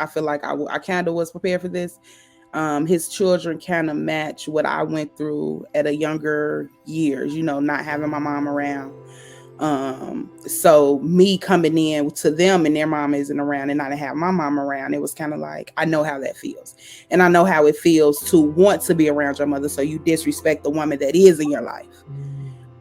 I feel like I kind of was prepared for this. His children kind of match what I went through at a younger years, not having my mom around. So me coming in to them and their mom isn't around and I didn't have my mom around, it was kind of like, I know how that feels. And I know how it feels to want to be around your mother. So you disrespect the woman that is in your life.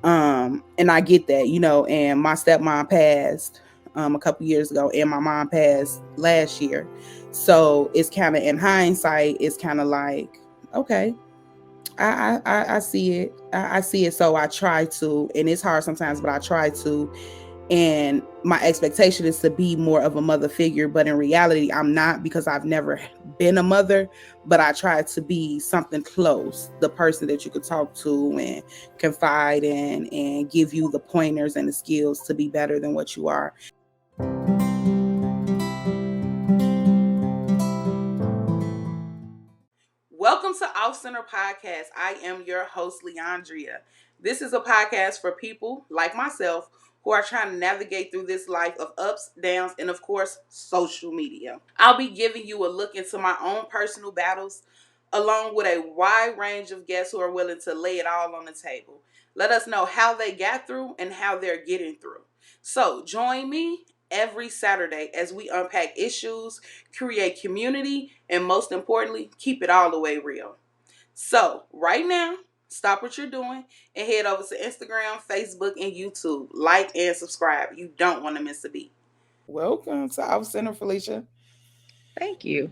And I get that, and my stepmom passed a couple years ago and my mom passed last year. So it's kind of in hindsight, it's kind of like, okay, I see it. I see it. So I try to, and it's hard sometimes, but I try to. And my expectation is to be more of a mother figure, but in reality, I'm not, because I've never been a mother. But I try to be something close, the person that you could talk to and confide in, and give you the pointers and the skills to be better than what you are. Welcome to Off Center Podcast. I am your host, Leandria. This is a podcast for people like myself who are trying to navigate through this life of ups, downs, and of course, social media. I'll be giving you a look into my own personal battles, along with a wide range of guests who are willing to lay it all on the table. Let us know how they got through and how they're getting through. So join me every Saturday as we unpack issues, create community, and most importantly, keep it all the way real. So, right now, stop what you're doing and head over to Instagram, Facebook, and YouTube. Like and subscribe. You don't want to miss a beat. Welcome to Off Center, Felicia. Thank you.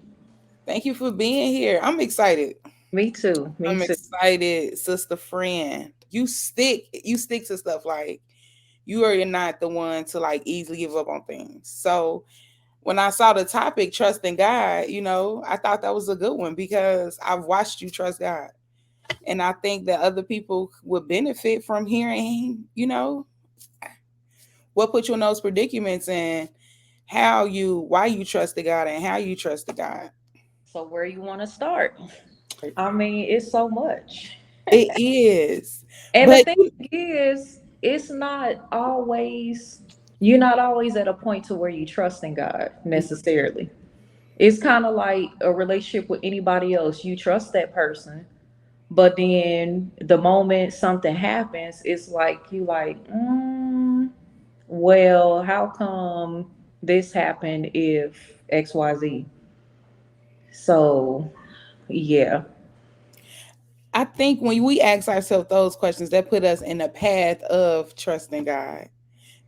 Thank you for being here. I'm excited. Me too. Me I'm too. excited, sister friend. You stick to stuff. Like, you are not the one to like easily give up on things. So when I saw the topic, trusting God, I thought that was a good one because I've watched you trust God. And I think that other people would benefit from hearing, what put you in those predicaments, and why you trusted God and how you trusted God. So where you want to start? I mean, it's so much. It is. And the But thing is, it's not always you're not always at a point to where you trust in God necessarily. It's kind of like a relationship with anybody else. You trust that person, but then the moment something happens, it's like you like, well, how come this happened if XYZ? So, yeah. I think when we ask ourselves those questions, that put us in the path of trusting God,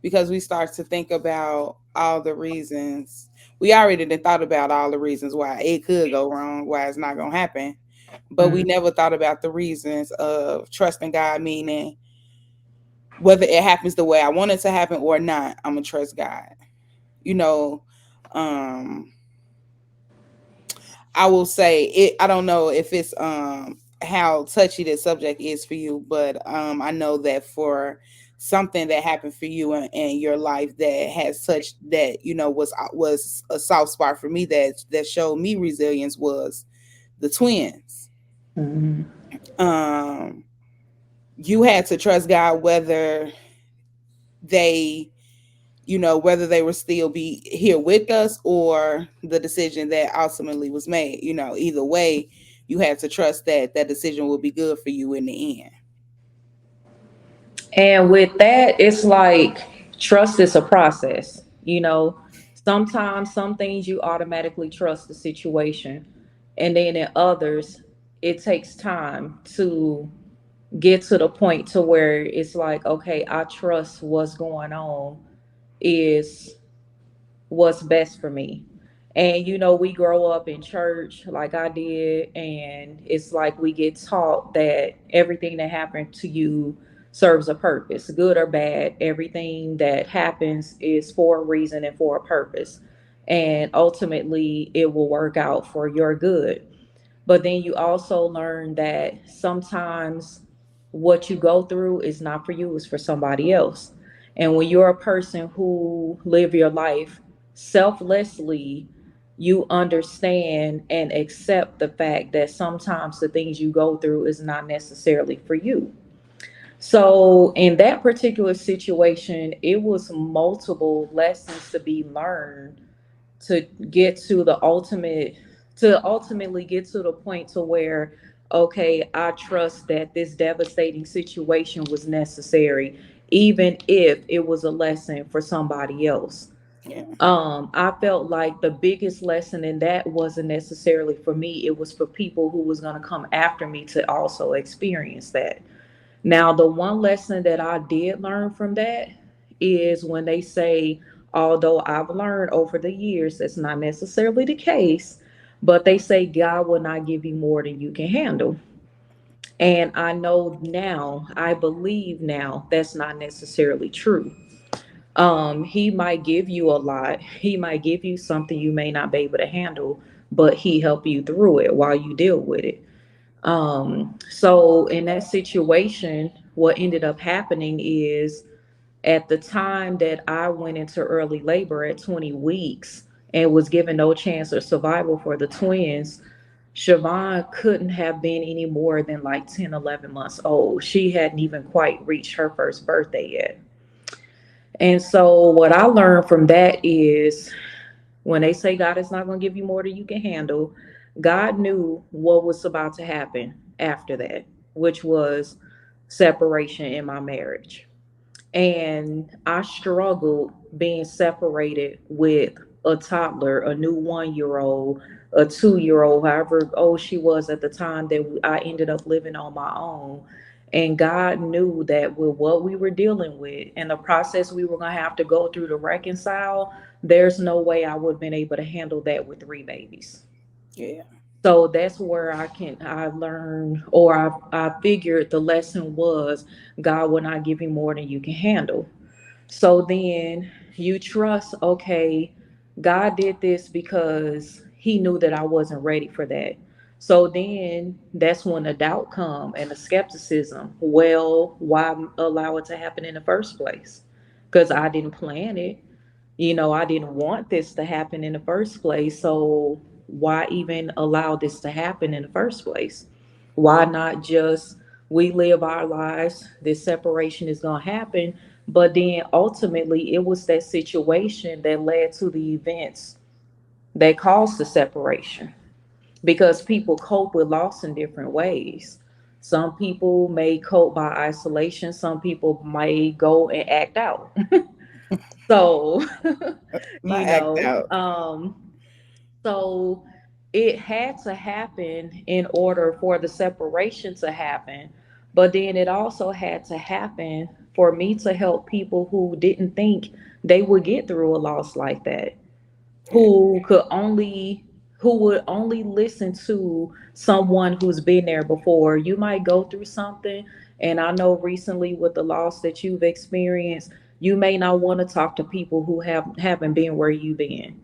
because we start to think about all the reasons. We already done thought about all the reasons why it could go wrong, why it's not going to happen. But we Mhm. never thought about the reasons of trusting God, meaning whether it happens the way I want it to happen or not, I'm going to trust God. You know, um, I will say it. I don't know if it's how touchy that subject is for you, but I know that for something that happened for you in your life that has such that was a soft spot for me, that showed me resilience, was the twins. Mhm. Um, you had to trust God they whether they would still be here with us, or the decision that ultimately was made. Either way, you had to trust that that decision will be good for you in the end. And with that, it's like trust is a process. Sometimes some things you automatically trust the situation, and then in others, it takes time to get to the point to where it's like, okay, I trust what's going on is what's best for me. And we grow up in church like I did, and it's like we get taught that everything that happened to you serves a purpose, good or bad. Everything that happens is for a reason and for a purpose. And ultimately, it will work out for your good. But then you also learn that sometimes what you go through is not for you, it's for somebody else. And when you're a person who live your life selflessly, you understand and accept the fact that sometimes the things you go through is not necessarily for you. So in that particular situation, it was multiple lessons to be learned to get to the ultimate, to ultimately get to the point to where, okay, I trust that this devastating situation was necessary, even if it was a lesson for somebody else. Yeah. I felt like the biggest lesson in that wasn't necessarily for me, it was for people who was going to come after me to also experience that. Now, the one lesson that I did learn from that is when they say, although I've learned over the years that's not necessarily the case, but they say God will not give you more than you can handle. And I know now, I believe now that's not necessarily true. He might give you a lot, he might give you something you may not be able to handle, but he help you through it while you deal with it. So in that situation, what ended up happening is at the time that I went into early labor at 20 weeks and was given no chance of survival for the twins, Siobhan couldn't have been any more than like 10, 11 months old. She hadn't even quite reached her first birthday yet. And so what I learned from that is when they say God is not going to give you more than you can handle, God knew what was about to happen after that, which was separation in my marriage. And I struggled being separated with a toddler, a new 1 year old, a 2 year old, however old she was at the time that I ended up living on my own. And God knew that with what we were dealing with and the process we were going to have to go through to reconcile, there's no way I would have been able to handle that with three babies. Yeah. So that's where I learned, or I figured the lesson was God will not give you more than you can handle. So then you trust, okay, God did this because he knew that I wasn't ready for that. So then that's when the doubt come and the skepticism. Well, why allow it to happen in the first place? Because I didn't plan it. I didn't want this to happen in the first place. So why even allow this to happen in the first place? Why not just we live our lives? This separation is going to happen. But then ultimately, it was that situation that led to the events that caused the separation because people cope with loss in different ways. Some people may cope by isolation, some people may go and act out. So, Not you act know, out. so it had to happen in order for the separation to happen. But then it also had to happen for me to help people who didn't think they would get through a loss like that, Yeah. who would only listen to someone who's been there before. You might go through something, and I know recently with the loss that you've experienced, you may not want to talk to people who haven't been where you've been.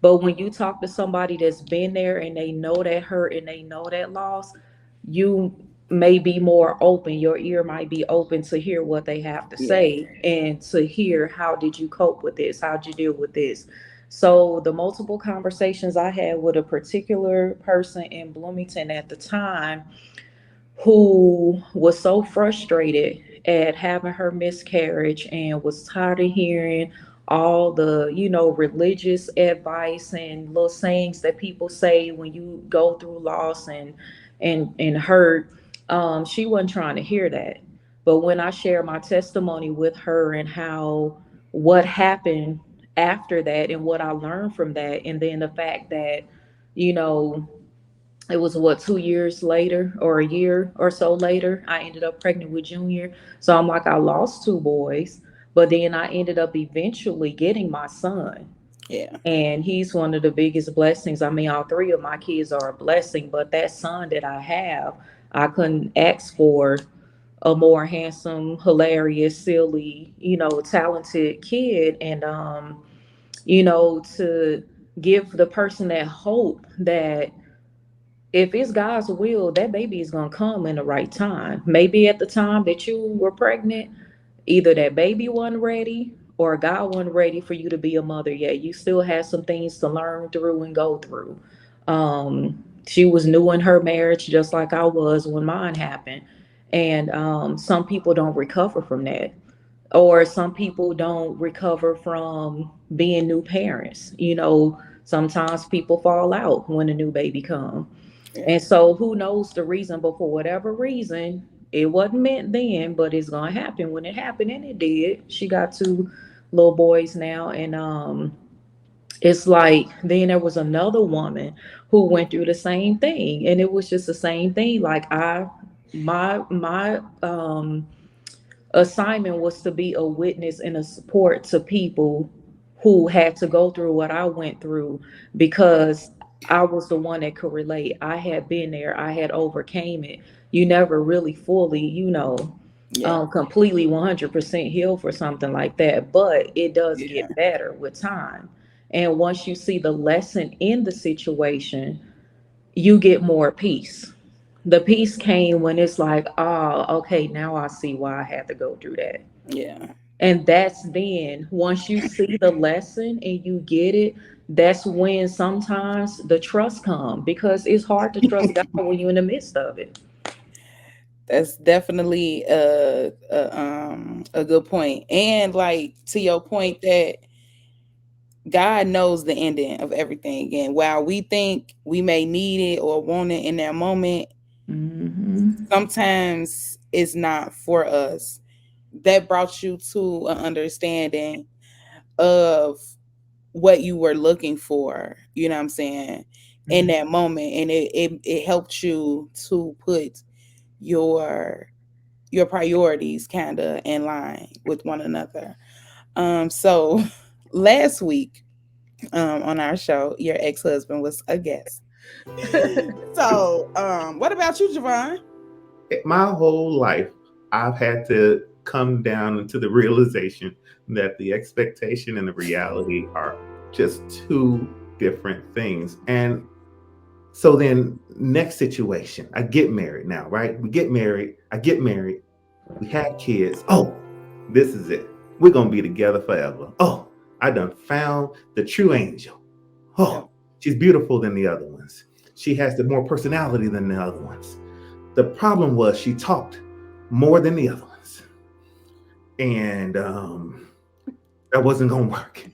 But when you talk to somebody that's been there and they know that hurt and they know that loss, you may be more open. Your ear might be open to hear what they have to Yeah. say and to hear how did you cope with this? How'd you deal with this? So the multiple conversations I had with a particular person in Bloomington at the time who was so frustrated at having her miscarriage and was tired of hearing all the religious advice and little sayings that people say when you go through loss and hurt. She wasn't trying to hear that. But when I shared my testimony with her and how what happened after that and what I learned from that, and then the fact that you know it was what 2 years later or a year or so later I ended up pregnant with Junior. So I'm like, I lost two boys, but then I ended up eventually getting my son, Yeah. and he's one of the biggest blessings. I mean, all three of my kids are a blessing, but that son that I have, I couldn't ask for a more handsome, hilarious, silly, talented kid. And to give the person that hope that if it's God's will, that baby is going to come in the right time. Maybe at the time that you were pregnant, either that baby wasn't ready or God wasn't ready for you to be a mother yet. You still had some things to learn through and go through. She was new in her marriage, just like I was when mine happened. And some people don't recover from that, or some people don't recover from being new parents. Sometimes people fall out when a new baby come. Yeah. And so who knows the reason, but for whatever reason, it wasn't meant then, but it's gonna happen when it happened, and it did. She got two little boys now, and it's like then there was another woman who went through the same thing, and it was just the same thing. Like my assignment was to be a witness and a support to people who had to go through what I went through, because I was the one that could relate. I had been there, I had overcame it. You never really fully, Yeah. completely 100% heal for something like that, but it does Yeah. get better with time. And once you see the lesson in the situation, you get more peace. The peace came when it's like, oh, okay, now I see why I had to go through that. Yeah. And that's then, once you see the lesson and you get it, that's when sometimes the trust come, because it's hard to trust God when you're in the midst of it. That's definitely a good point. And like to your point that God knows the ending of everything. And while we think we may need it or want it in that moment, Hmm. sometimes it's not for us. That brought you to an understanding of what you were looking for, you know what I'm saying, in that moment. And it helped you to put your your priorities kind of in line with one another. So last week on our show, your ex-husband was a guest. So what about you, Javon? My whole life, I've had to come down into the realization that the expectation and the reality are just two different things. And so then, next situation, I get married now, right? We get married, I get married, we have kids. Oh, this is it. We're going to be together forever. Oh, I done found the true angel. Yep. Oh, she's beautiful than the other ones. She has the more personality than the other ones. The problem was she talked more than the other ones, and that wasn't gonna work.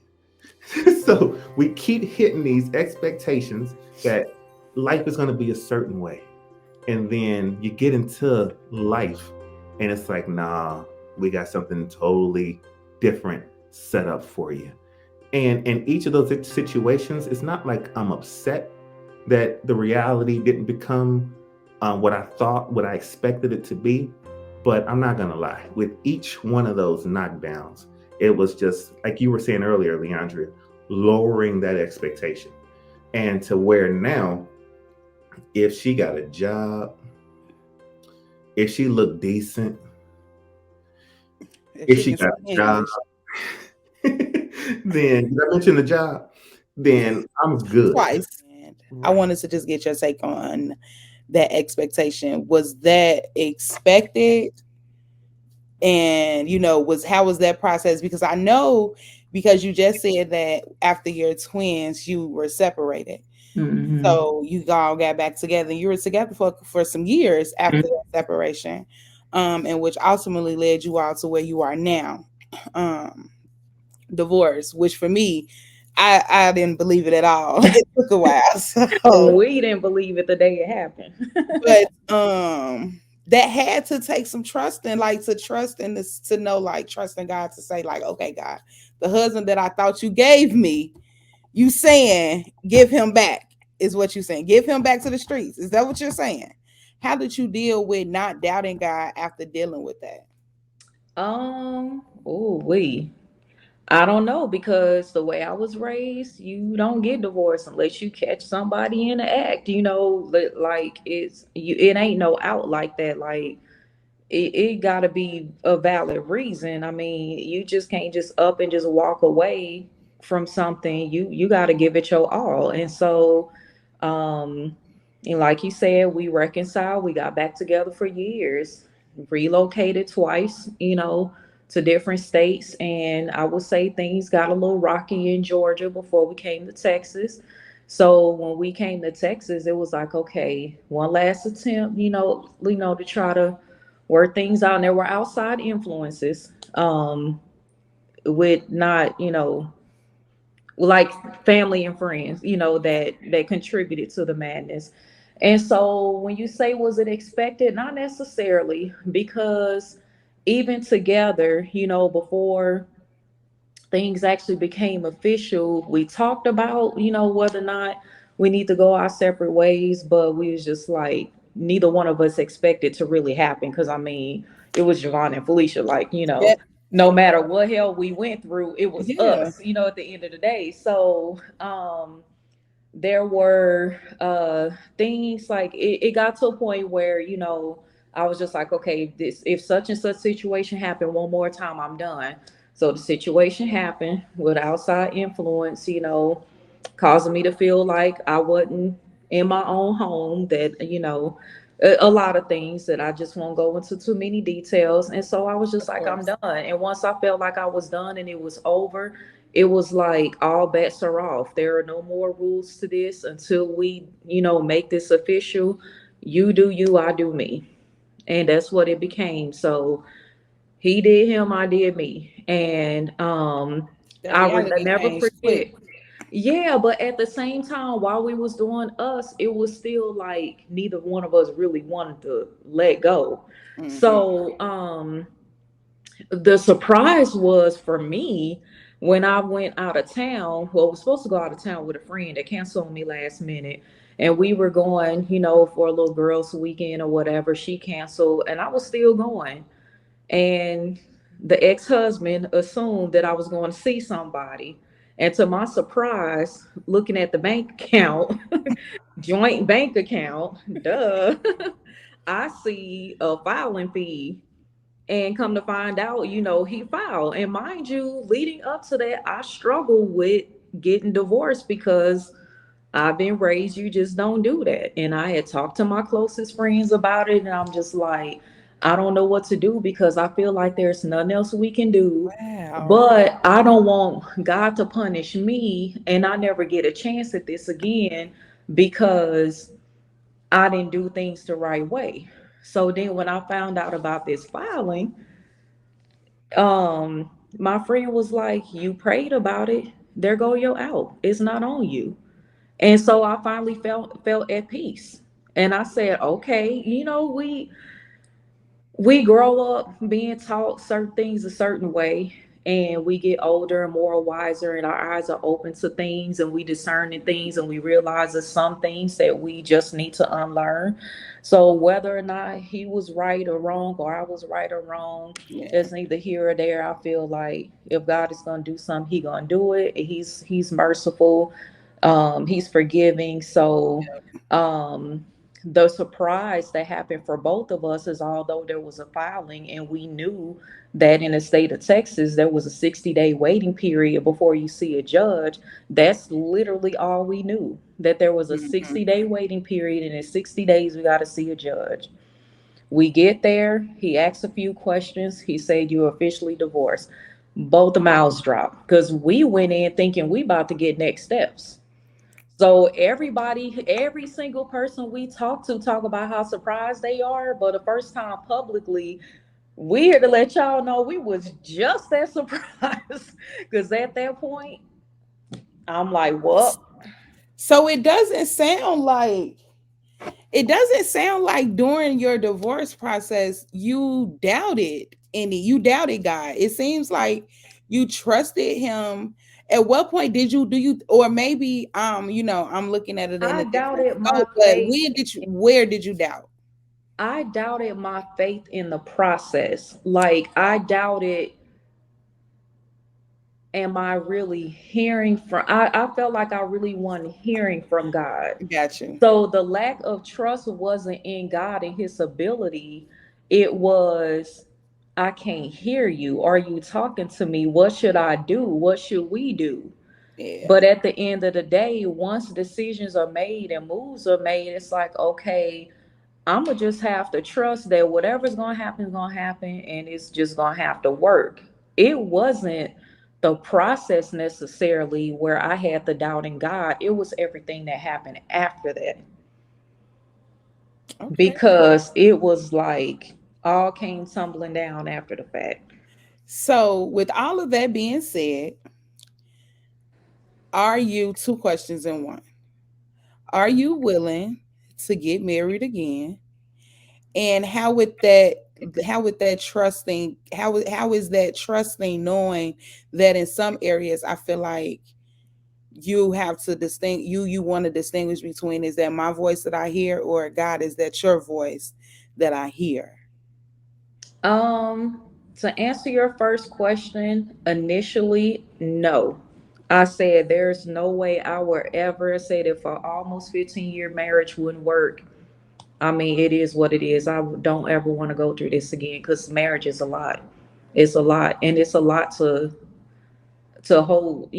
So we keep hitting these expectations that life is gonna be a certain way, and then you get into life, and it's like, nah, we got something totally different set up for you. And in each of those situations, it's not like I'm upset that the reality didn't become what I thought, what I expected it to be. But I'm not going to lie, with each one of those knockdowns, it was just like you were saying earlier, Leandria, lowering that expectation. And to where now, if she got a job, if she looked decent, If if she she can got speak a job, English then did I mention the job? Then I'm good. twice. And I Right. wanted to just get your take on that expectation. Was that expected? And was how was that process? Because I know, because you just said that after your twins you were separated. Hmm. So you all got back together, and you were together for some years after that separation, and which ultimately led you all to where you are now. um Divorce, which for me, I didn't believe it at all. It took a while. So We didn't believe it the day it happened. but that had to take some trust, and like to trust in this, to know, like trusting God to say like, okay, God, the husband that I thought you gave me, you saying give him back, is what you saying, give him back to the streets, is that what you're saying? How did you deal with not doubting God after dealing with that? Oh, I don't know, because the way I was raised, you don't get divorced unless you catch somebody in the act. Like it ain't no out like that. Like it got to be a valid reason. I mean, you just can't just up and just walk away from something. You got to give it your all. And so, um, and like you said, we reconciled. We got back together for years. Relocated twice, to different states. And I would say things got a little rocky in Georgia before we came to Texas. So when we came to Texas, it was like, okay, one last attempt, to try to work things out. And there were outside influences, with not, like family and friends, that contributed to the madness. And so when you say was it expected, not necessarily, because even together, before things actually became official, we talked about, whether or not we need to go our separate ways, but we was just like, neither one of us expected to really happen. Because I mean, it was Javon and Felicia, like, That, no matter what hell we went through, it was yeah, us, at the end of the day. So there were things like it got to a point where I was just like, okay, this if such and such situation happened one more time, I'm done. So the situation happened with outside influence, causing me to feel like I wasn't in my own home, that a lot of things that I just won't go into too many details. And so I was just of like, I'm course. done. And once I felt like I was done and it was over, it was like all bets are off. There are no more rules to this until we, make this official. You do you, I do me. And that's what it became. So he did him, I did me. And That I will reality never changed forget. quick. Yeah, but at the same time, while we was doing us, it was still like neither one of us really wanted to let go. Hmm. So the surprise was for me when I went out of town. Well, I was supposed to go out of town with a friend that canceled on me last minute. And we were going, for a little girls' weekend or whatever. She canceled, and I was still going. And the ex-husband assumed that I was going to see somebody. And to my surprise, looking at the bank account, joint bank account, duh, I see a filing fee. And come to find out, he filed. And mind you, leading up to that, I struggled with getting divorced because I've been raised, you just don't do that. And I had talked to my closest friends about it, and I'm just like, I don't know what to do because I feel like there's nothing else we can do. Wow. But I don't want God to punish me and I never get a chance at this again because I didn't do things the right way. So then when I found out about this filing, my friend was like, you prayed about it. There go your out. It's not on you. And so I finally felt at peace. And I said, okay, we grow up being taught certain things a certain way, and we get older and more wiser, and our eyes are open to things, and we discerning things, and we realize there's some things that we just need to unlearn. So whether or not he was right or wrong, or I was right or wrong, Yeah. it's neither here or there. I feel like if God is going to do something, he going to do it. He's merciful. He's forgiving. So um the surprise that happened for both of us is, although there was a filing and we knew that in the state of Texas there was a 60-day waiting period before you see a judge. That's literally all we knew, that there was a Hmm. 60-day waiting period, and in 60 days we got to see a judge. We get there, he asks a few questions, he said you're officially divorced. Both the mouths dropped because we went in thinking we about to get next steps. So everybody, every single person we talk about how surprised they are, but the first time publicly, we here to let y'all know we was just as surprised. Because at that point, I'm like, what? So it doesn't sound like during your divorce process you doubted God. It seems like you trusted him. At what point did you do you or maybe I'm looking at it in I a different doubted my scope, but faith. where did you doubt? I doubted my faith in the process. Like I doubted, am I really hearing from? I felt like I really wasn't hearing from God. Got you. So the lack of trust wasn't in God and his ability. It was, I can't hear you. Are you talking to me? What should I do? What should we do? Yeah. But at the end of the day, once decisions are made and moves are made, it's like, okay, I'm gonna just have to trust that whatever's gonna happen, and it's just gonna have to work. It wasn't the process necessarily where I had the doubt in God. It was everything that happened after that, Okay. because it was like all came tumbling down after the fact. So with all of that being said, Are you, two questions in one? Are you willing to get married again? And how would that trusting how is that trusting, knowing that in some areas I feel like you have to you want to distinguish between, is that my voice that I hear, or God, is that your voice that I hear? Um, to answer your first question, initially, no. I said there's no way I would ever say that for almost 15-year marriage wouldn't work. I mean, it is what it is. I don't ever want to go through this again because marriage is a lot. It's a lot, and it's a lot to hold,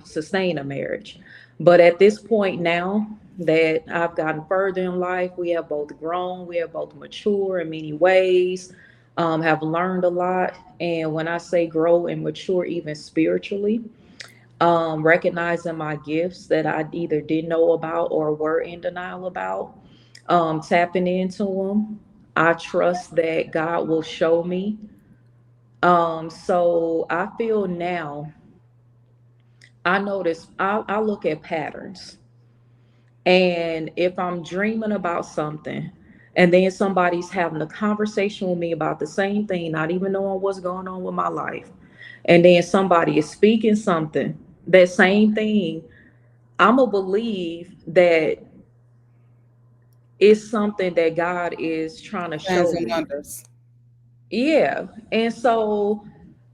sustain a marriage. But at this point now that I've gotten further in life, we have both grown, we have both mature in many ways, have learned a lot. And when I say grow and mature, even spiritually, recognizing my gifts that I either didn't know about or were in denial about, tapping into them. I trust that God will show me. So I feel now, I notice I look at patterns. And if I'm dreaming about something and then somebody's having a conversation with me about the same thing, not even knowing what's going on with my life, and then somebody is speaking something, that same thing, I'm going to believe that it's something that God is trying to Signs show and me. wonders. Yeah. And so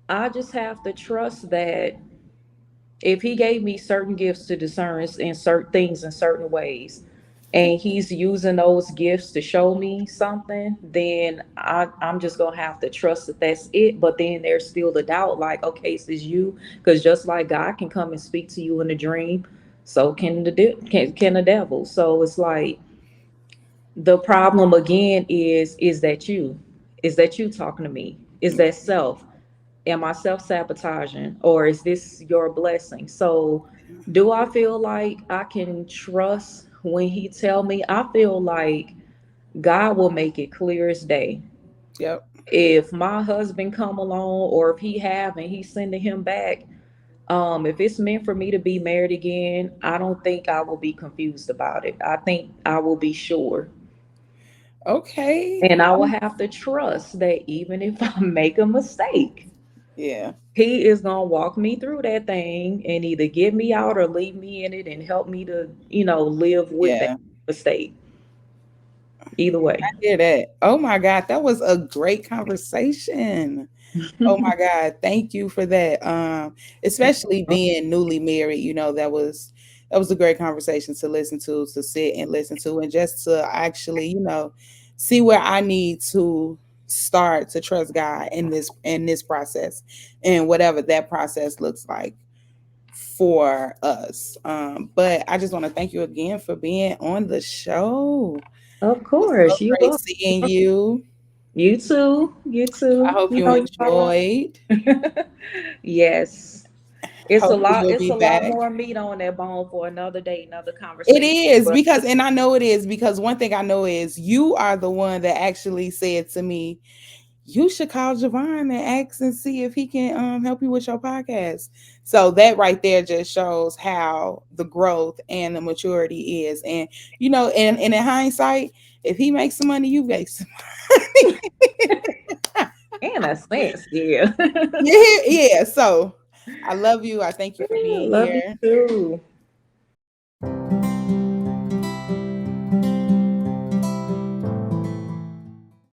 I just have to trust that if he gave me certain gifts to discern in certain things in certain ways, and he's using those gifts to show me something, then I'm just gonna have to trust that that's it. But then there's still the doubt, like, okay, is this you? Because just like God can come and speak to you in a dream, so can can the devil. So it's like the problem again is that you? Is that you talking to me? Is that self? Am I self-sabotaging, or is this your blessing? So do I feel like I can trust when he tell me? I feel like God will make it clear as day. Yep. If my husband come along, or if he have and he's sending him back, if it's meant for me to be married again, I don't think I will be confused about it. I think I will be sure. Okay. And I will have to trust that even if I make a mistake, Yeah. he is gonna walk me through that thing and either get me out or leave me in it and help me to, live with that Yeah. mistake. Either way. I hear that. Oh my God, that was a great conversation. Oh my God, thank you for that. Especially being newly married, that was a great conversation to listen to sit and listen to, and just to actually, see where I need to start to trust God in this process, and whatever that process looks like for us. But I just want to thank you again for being on the show. Of It was so course, you great will. seeing you. You too. You I too. hope you You all. enjoyed. Yes. It's a Hopefully lot, you'll it's be a lot back. more meat on that bone for another day, another It conversation. is, But because, and I know it is, because one thing I know is you are the one that actually said to me, you should call Javon and ask and see if he can help you with your podcast. So that right there just shows how the growth and the maturity is. And and in hindsight, if he makes some money, you make some. in a sense, yeah. Yeah, yeah. So I love you. I thank you for being Love you here. too.